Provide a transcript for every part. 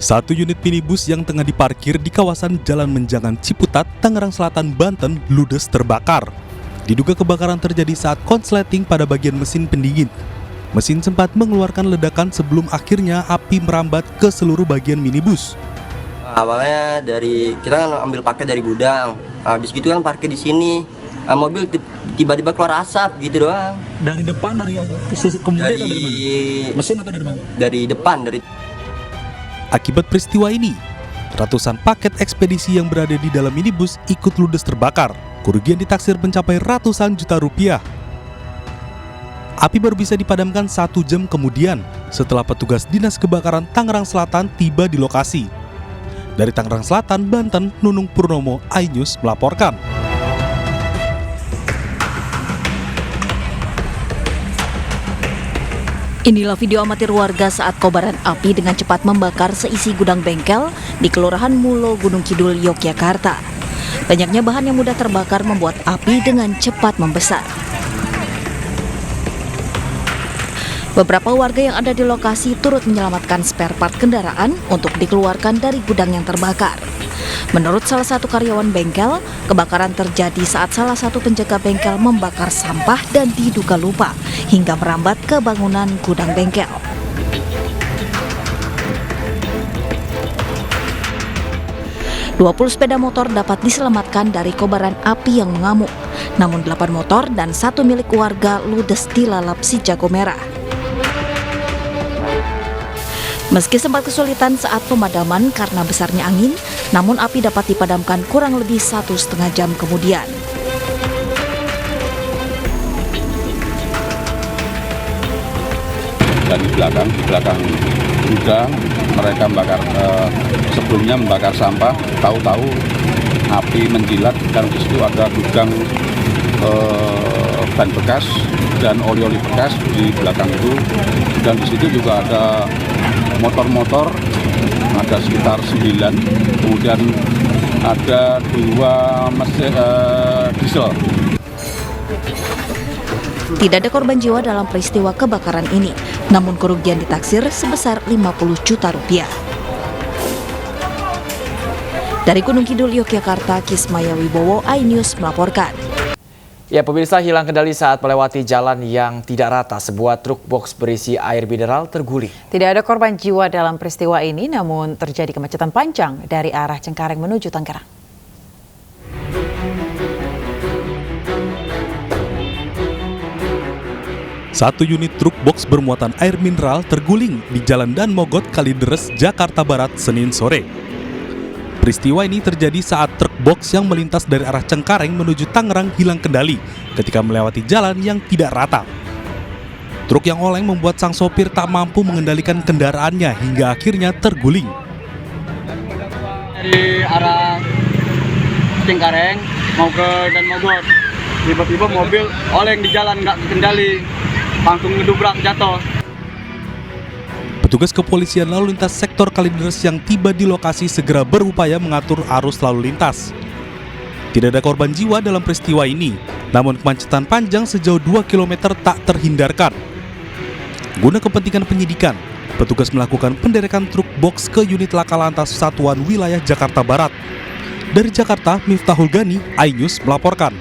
Satu unit minibus yang tengah diparkir di kawasan Jalan Menjangan Ciputat, Tangerang Selatan, Banten, ludes terbakar. Diduga kebakaran terjadi saat konsleting pada bagian mesin pendingin. Mesin sempat mengeluarkan ledakan sebelum akhirnya api merambat ke seluruh bagian minibus. Awalnya kita kan ambil paket dari gudang, habis gitu kan parkir di sini, mobil tiba-tiba keluar asap gitu doang. Dari depan, dari sisi kemudian dari atau dari mana? Mesin atau dari mana? Dari depan, Akibat peristiwa ini, ratusan paket ekspedisi yang berada di dalam minibus ikut ludes terbakar. Kerugian ditaksir mencapai ratusan juta rupiah. Api baru bisa dipadamkan 1 jam kemudian setelah petugas Dinas Kebakaran Tangerang Selatan tiba di lokasi. Dari Tangerang Selatan, Banten, Nunung Purnomo, iNews melaporkan. Inilah video amatir warga saat kobaran api dengan cepat membakar seisi gudang bengkel di Kelurahan Mulo, Gunung Kidul, Yogyakarta. Banyaknya bahan yang mudah terbakar membuat api dengan cepat membesar. Beberapa warga yang ada di lokasi turut menyelamatkan spare part kendaraan untuk dikeluarkan dari gudang yang terbakar. Menurut salah satu karyawan bengkel, kebakaran terjadi saat salah satu penjaga bengkel membakar sampah dan diduga lupa hingga merambat ke bangunan gudang bengkel. Dua 20 sepeda motor dapat diselamatkan dari kobaran api yang mengamuk. Namun 8 motor dan 1 milik warga ludes dilalap si jago merah. Meski sempat kesulitan saat pemadaman karena besarnya angin, namun api dapat dipadamkan kurang lebih 1,5 jam kemudian. Dan di belakang gudang mereka sebelumnya membakar sampah, tahu-tahu api menjilat dan di situ ada gudang ban bekas dan oli-oli bekas di belakang itu, dan di situ juga ada motor-motor, ada sekitar 9, kemudian ada 2 mesin diesel. Tidak ada korban jiwa dalam peristiwa kebakaran ini, namun kerugian ditaksir sebesar 50 juta rupiah. Dari Gunung Kidul, Yogyakarta, Kismaya Wibowo, iNews melaporkan. Ya, pemirsa, hilang kendali saat melewati jalan yang tidak rata. Sebuah truk box berisi air mineral terguling. Tidak ada korban jiwa dalam peristiwa ini, namun terjadi kemacetan panjang dari arah Cengkareng menuju Tangerang. Satu unit truk box bermuatan air mineral terguling di Jalan Dan Mogot, Kalideres, Jakarta Barat, Senin sore. Peristiwa ini terjadi saat truk box yang melintas dari arah Cengkareng menuju Tangerang hilang kendali ketika melewati jalan yang tidak rata. Truk yang oleng membuat sang sopir tak mampu mengendalikan kendaraannya hingga akhirnya terguling. Dari arah Cengkareng mau ke Dan Mogot, tiba-tiba mobil oleng di jalan, nggak kendali, langsung ngedubrak jatuh. Petugas kepolisian lalu lintas sektor Kalideres yang tiba di lokasi segera berupaya mengatur arus lalu lintas. Tidak ada korban jiwa dalam peristiwa ini, namun kemacetan panjang sejauh 2 km tak terhindarkan. Guna kepentingan penyidikan, petugas melakukan penderekan truk box ke unit Laka Lantas Satuan Wilayah Jakarta Barat. Dari Jakarta, Miftahul Gani, iNews melaporkan.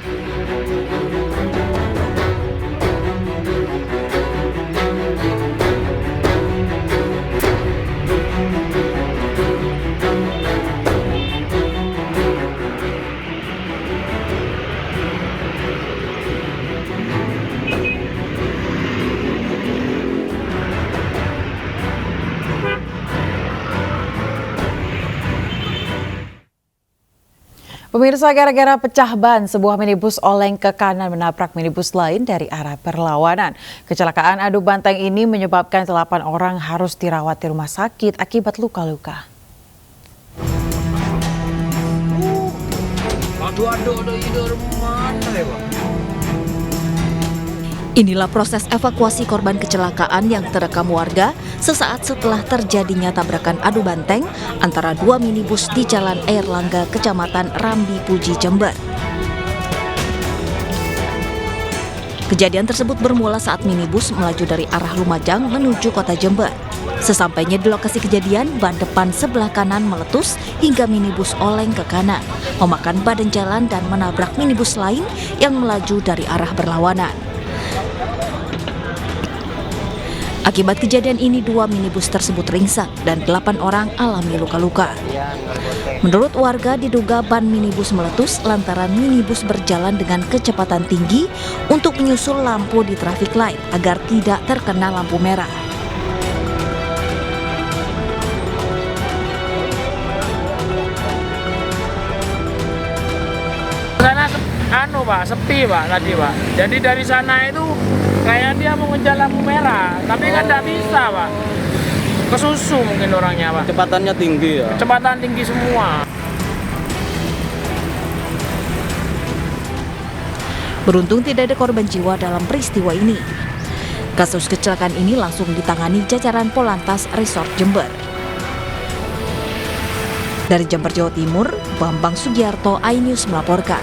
Pemirsa, gara-gara pecah ban, sebuah minibus oleng ke kanan menabrak minibus lain dari arah berlawanan. Kecelakaan adu banteng ini menyebabkan 8 orang harus dirawat di rumah sakit akibat luka-luka. Inilah proses evakuasi korban kecelakaan yang terekam warga sesaat setelah terjadinya tabrakan adu banteng antara 2 minibus di Jalan Airlangga, Kecamatan Rambi Puji, Jember. Kejadian tersebut bermula saat minibus melaju dari arah Lumajang menuju kota Jember. Sesampainya di lokasi kejadian, ban depan sebelah kanan meletus hingga minibus oleng ke kanan, memakan badan jalan dan menabrak minibus lain yang melaju dari arah berlawanan. Akibat kejadian ini, 2 minibus tersebut ringsek dan 8 orang alami luka-luka. Menurut warga, diduga ban minibus meletus lantaran minibus berjalan dengan kecepatan tinggi untuk menyusul lampu di traffic light agar tidak terkena lampu merah. Sana sepi Pak tadi Pak. Jadi dari sana itu kayak dia mau ngejar lampu merah, tapi kan nggak bisa Pak. Kesusu mungkin orangnya Pak. Kecepatannya tinggi ya? Kecepatan tinggi semua. Beruntung tidak ada korban jiwa dalam peristiwa ini. Kasus kecelakaan ini langsung ditangani jajaran Polantas Resort Jember. Dari Jember, Jawa Timur, Bambang Sugiarto, iNews melaporkan.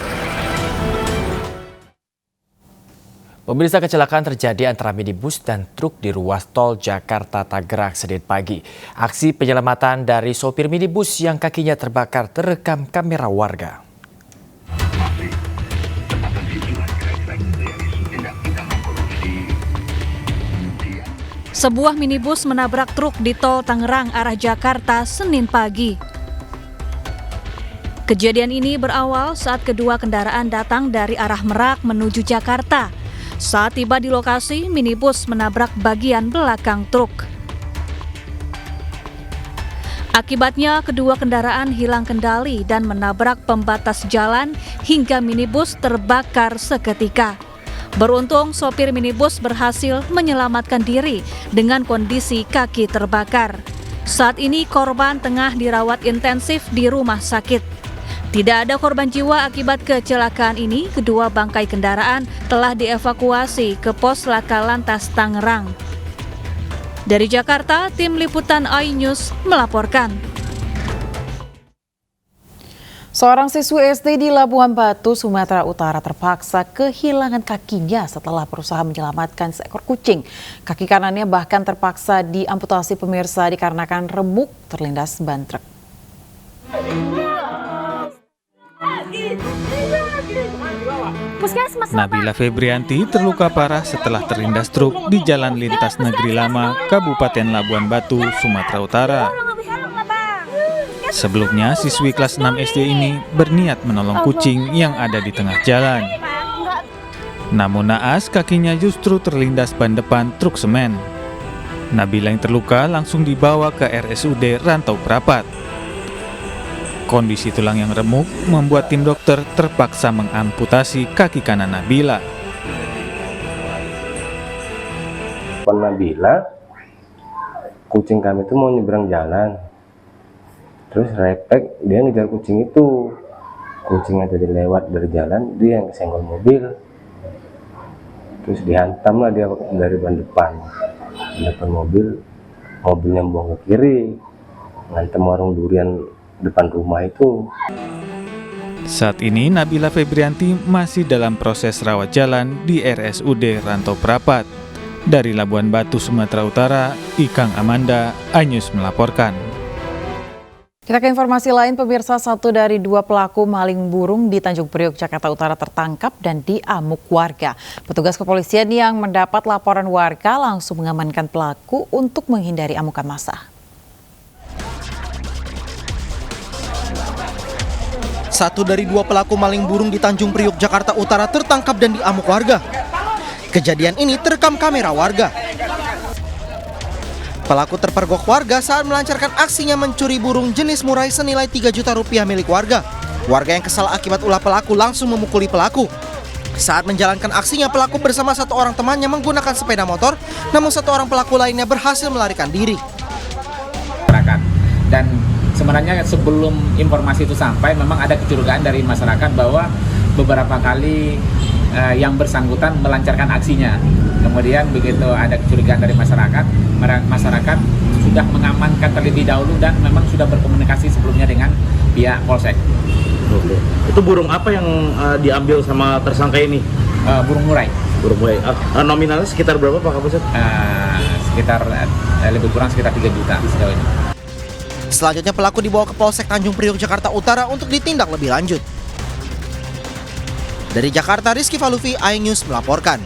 Pemirsa, kecelakaan terjadi antara minibus dan truk di ruas tol Jakarta-Tangerang Senin pagi. Aksi penyelamatan dari sopir minibus yang kakinya terbakar terekam kamera warga. Sebuah minibus menabrak truk di tol Tangerang arah Jakarta Senin pagi. Kejadian ini berawal saat kedua kendaraan datang dari arah Merak menuju Jakarta. Saat tiba di lokasi, minibus menabrak bagian belakang truk. Akibatnya, kedua kendaraan hilang kendali dan menabrak pembatas jalan hingga minibus terbakar seketika. Beruntung, sopir minibus berhasil menyelamatkan diri dengan kondisi kaki terbakar. Saat ini korban tengah dirawat intensif di rumah sakit. Tidak ada korban jiwa akibat kecelakaan ini. Kedua bangkai kendaraan telah dievakuasi ke pos Laka Lantas Tangerang. Dari Jakarta, tim liputan iNews melaporkan. Seorang siswi SD di Labuan Batu, Sumatera Utara terpaksa kehilangan kakinya setelah berusaha menyelamatkan seekor kucing. Kaki kanannya bahkan terpaksa diamputasi pemirsa dikarenakan remuk terlindas ban truk. Nabila Febrianti terluka parah setelah terlindas truk di Jalan Lintas Negeri Lama, Kabupaten Labuan Batu, Sumatera Utara. Sebelumnya, siswi kelas 6 SD ini berniat menolong kucing yang ada di tengah jalan. Namun naas, kakinya justru terlindas ban depan truk semen. Nabila yang terluka langsung dibawa ke RSUD Rantau Prapat. Kondisi tulang yang remuk membuat tim dokter terpaksa mengamputasi kaki kanan Nabila. Nabila, kucing kami itu mau nyebrang jalan. Terus refleks dia ngejar kucing itu. Kucingnya tadi lewat dari jalan, dia yang kesenggol mobil. Terus dihantam lah dia dari ban depan. Depan mobilnya buang ke kiri. Ngantem warung durian depan rumah itu. Saat ini Nabila Febrianti masih dalam proses rawat jalan di RSUD Rantau Prapat. Dari Labuan Batu, Sumatera Utara, Ikang Amanda, iNews melaporkan. Kita ke informasi lain, pemirsa. 1 dari 2 pelaku maling burung di Tanjung Priok, Jakarta Utara tertangkap dan diamuk warga. Petugas kepolisian yang mendapat laporan warga langsung mengamankan pelaku untuk menghindari amukan massa. 1 dari 2 pelaku maling burung di Tanjung Priok, Jakarta Utara tertangkap dan diamuk warga. Kejadian ini terekam kamera warga. Pelaku terpergok warga saat melancarkan aksinya mencuri burung jenis murai senilai 3 juta rupiah milik warga. Warga yang kesal akibat ulah pelaku langsung memukuli pelaku. Saat menjalankan aksinya, pelaku bersama 1 orang temannya menggunakan sepeda motor, namun 1 orang pelaku lainnya berhasil melarikan diri. Dan sebenarnya sebelum informasi itu sampai, memang ada kecurigaan dari masyarakat bahwa beberapa kali yang bersangkutan melancarkan aksinya. Kemudian begitu ada kecurigaan dari masyarakat sudah mengamankan terlebih dahulu dan memang sudah berkomunikasi sebelumnya dengan pihak Polsek. Oke. Itu burung apa yang diambil sama tersangka ini? Burung murai. Nominalnya sekitar berapa Pak Kapolsek? Sekitar lebih kurang sekitar 3 juta sejauh ini. Selanjutnya pelaku dibawa ke Polsek Tanjung Priok, Jakarta Utara untuk ditindak lebih lanjut. Dari Jakarta, Rizky Falufi, iNews melaporkan.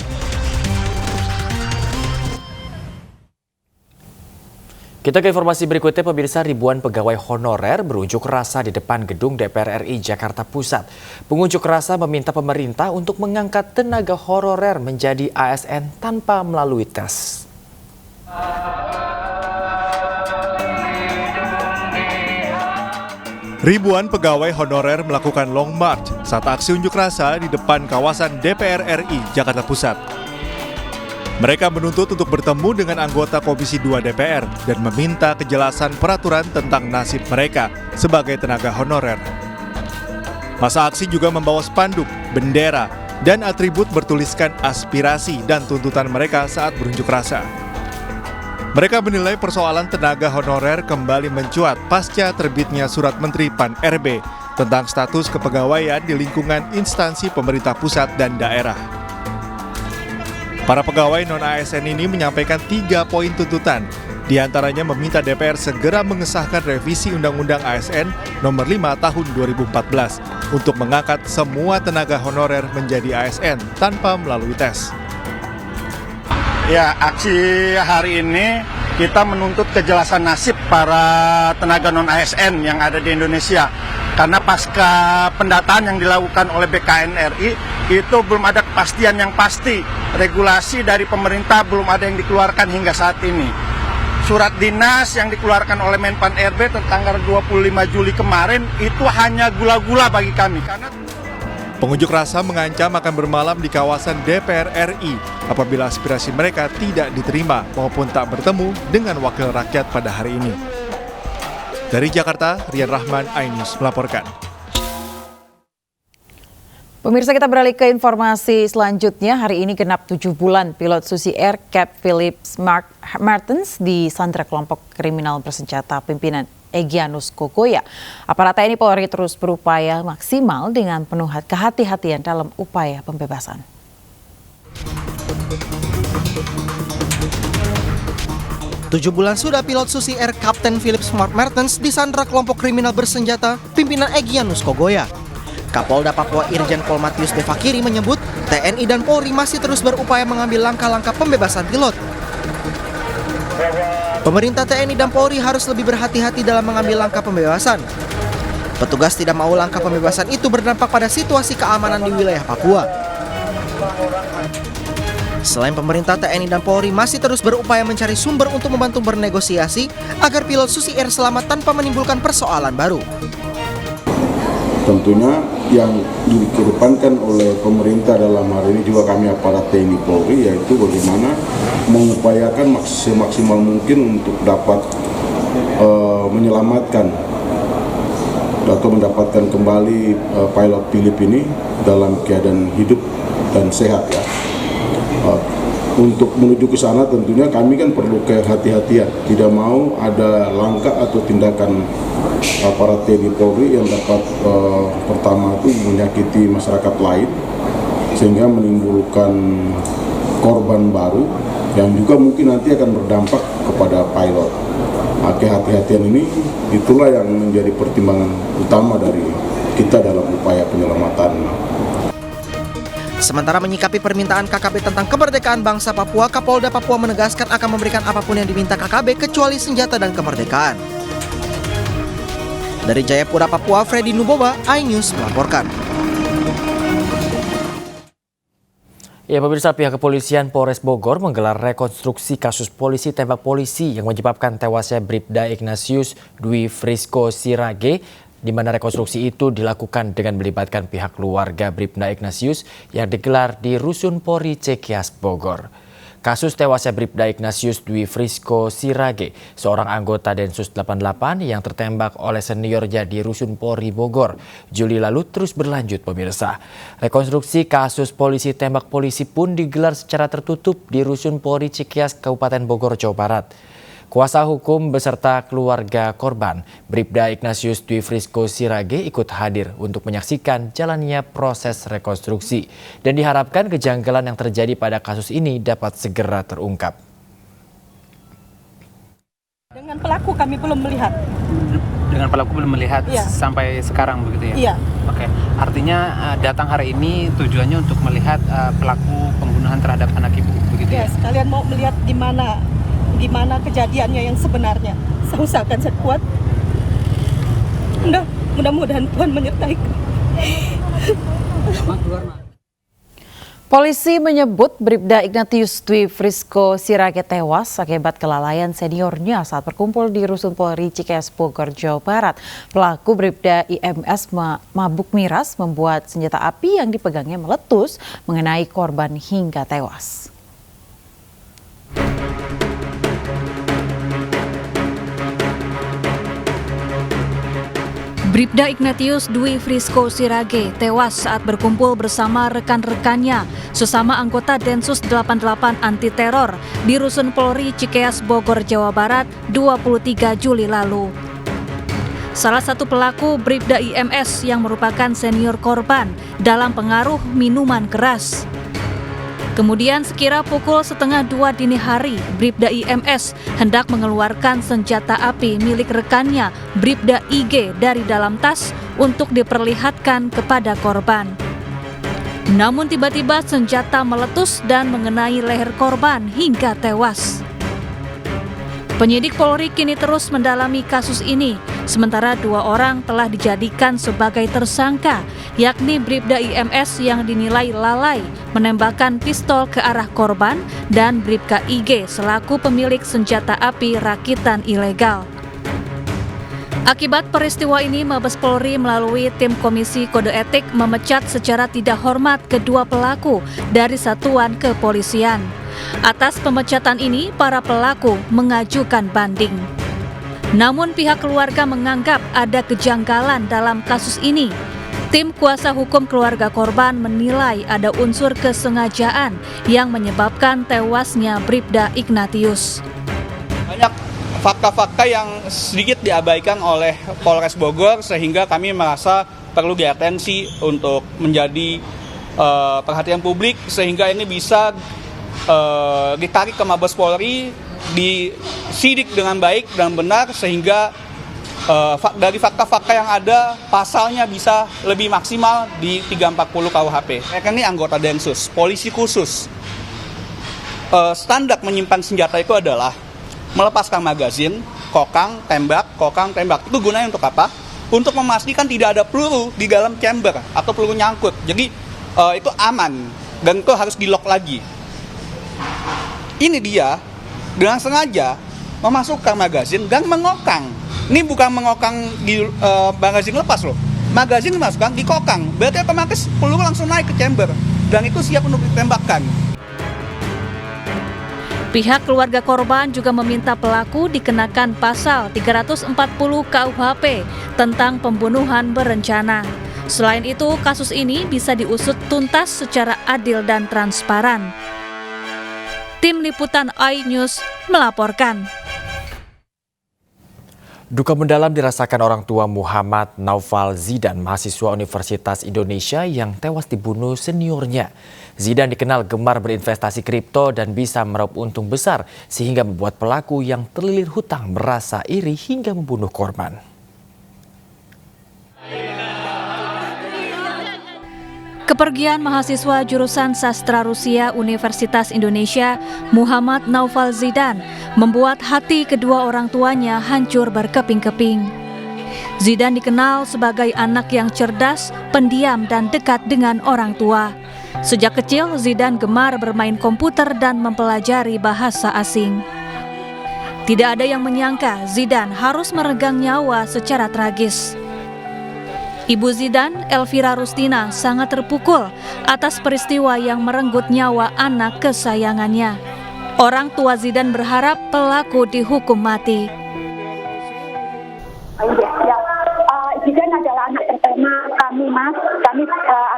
Kita ke informasi berikutnya, pemirsa. Ribuan pegawai honorer berunjuk rasa di depan gedung DPR RI Jakarta Pusat. Pengunjuk rasa meminta pemerintah untuk mengangkat tenaga honorer menjadi ASN tanpa melalui tes. Ribuan pegawai honorer melakukan long march saat aksi unjuk rasa di depan kawasan DPR RI Jakarta Pusat. Mereka menuntut untuk bertemu dengan anggota Komisi 2 DPR dan meminta kejelasan peraturan tentang nasib mereka sebagai tenaga honorer. Masa aksi juga membawa spanduk, bendera, dan atribut bertuliskan aspirasi dan tuntutan mereka saat berunjuk rasa. Mereka menilai persoalan tenaga honorer kembali mencuat pasca terbitnya Surat Menteri Pan-RB tentang status kepegawaian di lingkungan instansi pemerintah pusat dan daerah. Para pegawai non-ASN ini menyampaikan 3 poin tuntutan, di antaranya meminta DPR segera mengesahkan revisi Undang-Undang ASN Nomor 5 Tahun 2014 untuk mengangkat semua tenaga honorer menjadi ASN tanpa melalui tes. Ya, aksi hari ini kita menuntut kejelasan nasib para tenaga non-ASN yang ada di Indonesia. Karena pasca pendataan yang dilakukan oleh BKN RI, itu belum ada kepastian yang pasti. Regulasi dari pemerintah belum ada yang dikeluarkan hingga saat ini. Surat dinas yang dikeluarkan oleh Menpan RB tanggal 25 Juli kemarin itu hanya gula-gula bagi kami. Pengunjuk rasa mengancam akan bermalam di kawasan DPR RI apabila aspirasi mereka tidak diterima maupun tak bertemu dengan wakil rakyat pada hari ini. Dari Jakarta, Rian Rahman, iNews melaporkan. Pemirsa, kita beralih ke informasi selanjutnya. Hari ini genap 7 bulan pilot Susi Air Cap Philips Martens disandra kelompok kriminal bersenjata pimpinan Egyanus Kogoya. Aparat TNI Polri terus berupaya maksimal dengan penuh kehati-hatian dalam upaya pembebasan. Tujuh bulan sudah pilot Susi Air Kapten Philips Martens disandra kelompok kriminal bersenjata pimpinan Egyanus Kogoya. Kapolda Papua Irjen Pol Matius Devakiri menyebut TNI dan Polri masih terus berupaya mengambil langkah-langkah pembebasan pilot. Pemerintah TNI dan Polri harus lebih berhati-hati dalam mengambil langkah pembebasan. Petugas tidak mau langkah pembebasan itu berdampak pada situasi keamanan di wilayah Papua. Selain pemerintah, TNI dan Polri masih terus berupaya mencari sumber untuk membantu bernegosiasi agar pilot Susi Air selamat tanpa menimbulkan persoalan baru. Tentunya yang dikedepankan oleh pemerintah dalam hari ini juga kami aparat TNI Polri, yaitu bagaimana mengupayakan semaksimal mungkin untuk dapat menyelamatkan atau mendapatkan kembali pilot Philips ini dalam keadaan hidup dan sehat ya. Untuk menuju ke sana tentunya kami kan perlu kehati-hatian, tidak mau ada langkah atau tindakan aparat TNI Polri yang dapat pertama itu menyakiti masyarakat lain sehingga menimbulkan korban baru yang juga mungkin nanti akan berdampak kepada pilot. Kehati-hatian ini itulah yang menjadi pertimbangan utama dari kita dalam upaya penyelamatan. Sementara menyikapi permintaan KKB tentang kemerdekaan bangsa Papua, Kapolda Papua menegaskan akan memberikan apapun yang diminta KKB kecuali senjata dan kemerdekaan. Dari Jayapura, Papua, Freddy Nuboba, iNews melaporkan. Ya, pemirsa, pihak kepolisian Polres Bogor menggelar rekonstruksi kasus polisi tembak polisi yang menyebabkan tewasnya Bribda Ignatius Dwi Frisco Sirage, di mana rekonstruksi itu dilakukan dengan melibatkan pihak keluarga Bribda Ignatius yang digelar di Rusun Polri Cekias, Bogor. Kasus tewasnya Bribda Ignatius Dwi Frisco Sirage, seorang anggota Densus 88 yang tertembak oleh seniornya di Rusun Polri Bogor Juli lalu terus berlanjut, pemirsa. Rekonstruksi kasus polisi tembak polisi pun digelar secara tertutup di Rusun Polri Cekias, Kabupaten Bogor, Jawa Barat. Kuasa hukum beserta keluarga korban, Bribda Ignatius Dwi Frisco Sirage ikut hadir untuk menyaksikan jalannya proses rekonstruksi dan diharapkan kejanggalan yang terjadi pada kasus ini dapat segera terungkap. Dengan pelaku kami belum melihat. Dengan pelaku belum melihat sampai sekarang begitu ya? Iya. Oke, artinya datang hari ini tujuannya untuk melihat pelaku pembunuhan terhadap anak ibu begitu ya? Sekalian mau melihat gimana kejadiannya yang sebenarnya. Saya usahakan sekuat. Mudah-mudahan Tuhan menyertai. Polisi menyebut Bribda Ignatius Dwi Frisco Sirage tewas akibat kelalaian seniornya saat berkumpul di Rusun Polri Cikeas Bogor, Jawa Barat. Pelaku Bribda IMS mabuk miras membuat senjata api yang dipegangnya meletus mengenai korban hingga tewas. Bribda Ignatius Dwi Frisco Sirage tewas saat berkumpul bersama rekan-rekannya sesama anggota Densus 88 anti teror di Rusun Polri Cikeas Bogor, Jawa Barat 23 Juli lalu. Salah satu pelaku Bribda IMS yang merupakan senior korban dalam pengaruh minuman keras. Kemudian sekira pukul 1:30 dini hari, Bribda IMS hendak mengeluarkan senjata api milik rekannya, Bribda IG, dari dalam tas untuk diperlihatkan kepada korban. Namun tiba-tiba senjata meletus dan mengenai leher korban hingga tewas. Penyidik Polri kini terus mendalami kasus ini, sementara 2 orang telah dijadikan sebagai tersangka, yakni Bribda IMS yang dinilai lalai menembakkan pistol ke arah korban dan Bribka IG selaku pemilik senjata api rakitan ilegal. Akibat peristiwa ini, Mabes Polri melalui tim Komisi Kode Etik memecat secara tidak hormat kedua pelaku dari satuan kepolisian. Atas pemecatan ini, para pelaku mengajukan banding. Namun pihak keluarga menganggap ada kejanggalan dalam kasus ini. Tim kuasa hukum keluarga korban menilai ada unsur kesengajaan yang menyebabkan tewasnya Bribda Ignatius. Banyak fakta-fakta yang sedikit diabaikan oleh Polres Bogor sehingga kami merasa perlu diatensi untuk menjadi perhatian publik sehingga ini bisa ditarik ke Mabes Polri, disidik dengan baik dan benar sehingga dari fakta-fakta yang ada pasalnya bisa lebih maksimal di 340 KUHP. Mereka ini anggota Densus, polisi khusus. Standar menyimpan senjata itu adalah melepaskan magazin, kokang, tembak. Itu gunanya untuk apa? Untuk memastikan tidak ada peluru di dalam chamber atau peluru nyangkut. Jadi itu aman dan itu harus di-lock lagi. Ini dia dengan sengaja memasukkan magazin dan mengokang. Ini bukan mengokang di magazin lepas loh. Magazin dimasukkan di kokang. Berarti otomatis peluru langsung naik ke chamber dan itu siap untuk ditembakkan. Pihak keluarga korban juga meminta pelaku dikenakan pasal 340 KUHP tentang pembunuhan berencana. Selain itu, kasus ini bisa diusut tuntas secara adil dan transparan. Tim Liputan iNews melaporkan. Duka mendalam dirasakan orang tua Muhammad Naufal Zidan, mahasiswa Universitas Indonesia yang tewas dibunuh seniornya. Zidan dikenal gemar berinvestasi kripto dan bisa meraup untung besar sehingga membuat pelaku yang terlilit hutang merasa iri hingga membunuh korban. Kepergian mahasiswa jurusan sastra Rusia Universitas Indonesia, Muhammad Naufal Zidan, membuat hati kedua orang tuanya hancur berkeping-keping. Zidan dikenal sebagai anak yang cerdas, pendiam, dan dekat dengan orang tua. Sejak kecil, Zidan gemar bermain komputer dan mempelajari bahasa asing. Tidak ada yang menyangka Zidan harus meregang nyawa secara tragis. Ibu Zidan, Elvira Rustina, sangat terpukul atas peristiwa yang merenggut nyawa anak kesayangannya. Orang tua Zidan berharap pelaku dihukum mati. Zidan adalah anak pertama kami, Mas.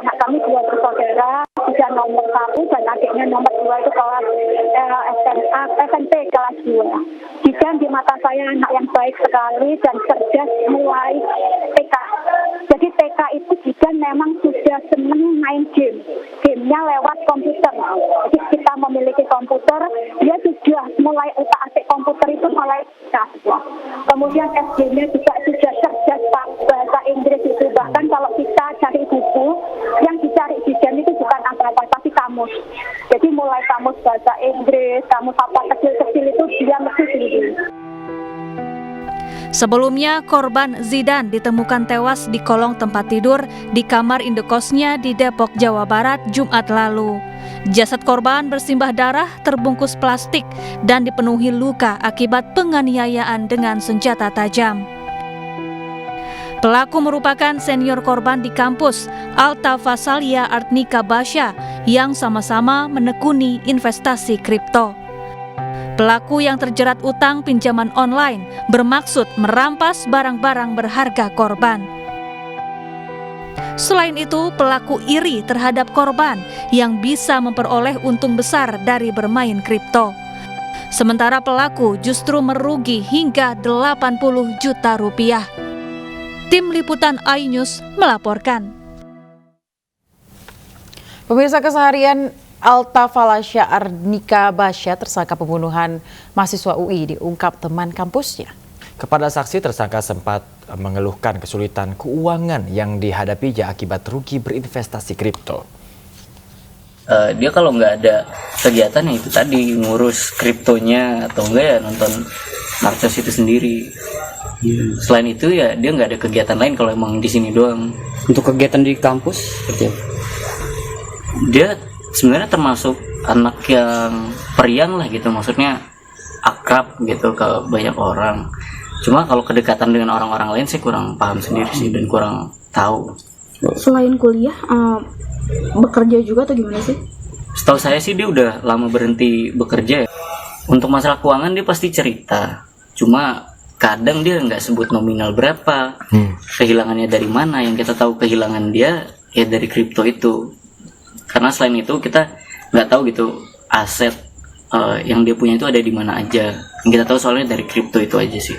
Anak kami 2 bersaudara. Zidan nomor 1 dan adiknya nomor 2 itu kelas SMP SMP kelas 2. Jidan di mata saya anak yang baik sekali dan cerdas mulai TK. Jadi TK itu Jidan memang sudah senang main game. Gamenya lewat komputer. Jadi kita memiliki komputer, dia sudah mulai utak-atik komputer itu mulai TK. Kemudian SD-nya juga sudah cerdas bahasa Inggris itu. Bahkan kalau kita cari buku, yang dicari Jidan itu bukan apa-apa, tapi kamus. Jadi mulai kamus bahasa Inggris, kamus apa kecil-kecil itu dia mesti tinggi. Sebelumnya, korban Zidan ditemukan tewas di kolong tempat tidur di kamar indekosnya di Depok, Jawa Barat, Jumat lalu. Jasad korban bersimbah darah, terbungkus plastik, dan dipenuhi luka akibat penganiayaan dengan senjata tajam. Pelaku merupakan senior korban di kampus, Alta Fasalia Artnika Basya, yang sama-sama menekuni investasi kripto. Pelaku yang terjerat utang pinjaman online bermaksud merampas barang-barang berharga korban. Selain itu, pelaku iri terhadap korban yang bisa memperoleh untung besar dari bermain kripto. Sementara pelaku justru merugi hingga 80 juta rupiah. Tim Liputan iNews melaporkan. Pemirsa, keseharian Alta Falasya Artnika Basya, tersangka pembunuhan mahasiswa UI, diungkap teman kampusnya. Kepada saksi, tersangka sempat mengeluhkan kesulitan keuangan yang dihadapinya akibat rugi berinvestasi kripto. Dia kalau nggak ada kegiatan ya itu tadi ngurus kriptonya atau enggak ya nonton Narcos itu sendiri. Selain itu ya dia nggak ada kegiatan lain kalau emang di sini doang. Untuk kegiatan di kampus seperti apa? Dia sebenarnya termasuk anak yang periang lah gitu, maksudnya akrab gitu ke banyak orang. Cuma kalau kedekatan dengan orang-orang lain saya kurang paham sendiri sih dan kurang tahu. Selain kuliah, bekerja juga atau gimana sih? Setahu saya sih dia udah lama berhenti bekerja ya. Untuk masalah keuangan dia pasti cerita, cuma kadang dia nggak sebut nominal berapa, kehilangannya dari mana. Yang kita tahu kehilangan dia ya dari kripto itu. Karena selain itu kita nggak tahu gitu aset yang dia punya itu ada di mana aja. Yang kita tahu soalnya dari kripto itu aja sih.